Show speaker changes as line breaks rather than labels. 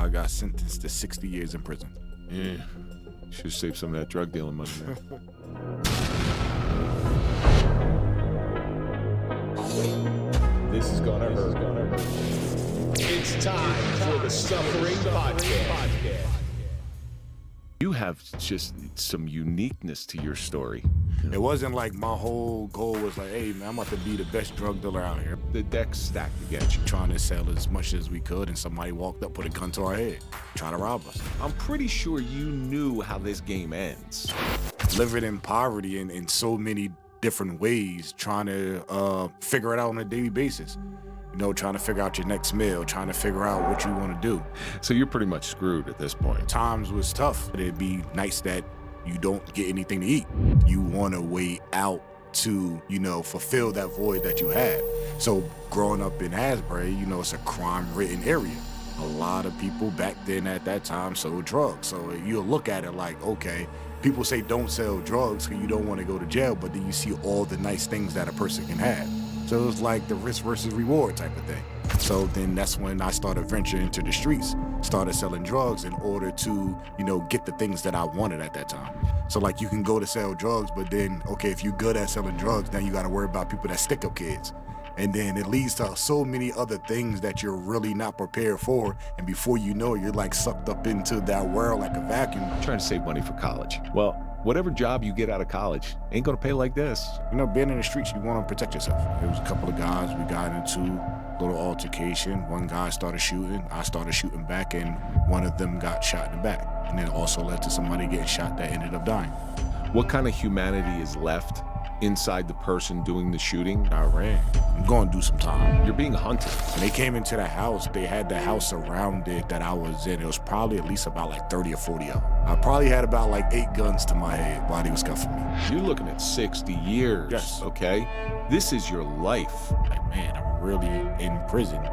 I got sentenced to 60 years in prison.
Yeah, should save some of that drug dealing money, man.
This is gonna hurt. It's time for the Suffering Podcast.
You have just some uniqueness to your story.
It wasn't like my whole goal was like, hey, man, I'm about to be the best drug dealer out here.
The deck's stacked against you.
Trying to sell as much as we could, and somebody walked up, put a gun to our head, trying to rob us.
I'm pretty sure you knew how this game ends.
Living in poverty in so many different ways, trying to figure it out on a daily basis. You know, trying to figure out your next meal, trying to figure out what you want to do.
So you're pretty much screwed at this point.
Times was tough. It'd be nights that you don't get anything to eat. You want a way out to, you know, fulfill that void that you had. So growing up in Asbury, you know, it's a crime-ridden area. A lot of people back then at that time sold drugs. So you'll look at it like, okay, people say don't sell drugs because you don't want to go to jail, but then you see all the nice things that a person can have. So it was like the risk versus reward type of thing. So then that's when I started venturing into the streets, started selling drugs in order to, you know, get the things that I wanted at that time. So like you can go to sell drugs, but then, okay, if you're good at selling drugs, then you got to worry about people that stick up kids. And then it leads to so many other things that you're really not prepared for. And before you know it, you're like sucked up into that world like a vacuum.
Trying to save money for college. Well, whatever job you get out of college ain't gonna pay like this.
You know, being in the streets, you want to protect yourself. There was a couple of guys, we got into a little altercation. One guy started shooting, I started shooting back, and one of them got shot in the back. And then it also led to somebody getting shot that ended up dying.
What kind of humanity is left inside the person doing the shooting?
I ran. I'm going to do some time.
You're being hunted.
When they came into the house, they had the house surrounded that I was in. It was probably at least about like 30 or 40 of them. I probably had about like 8 guns to my head while they was cuffing me.
You're looking at 60 years,
Yes.
Okay? This is your life.
Like, man, I'm really in prison.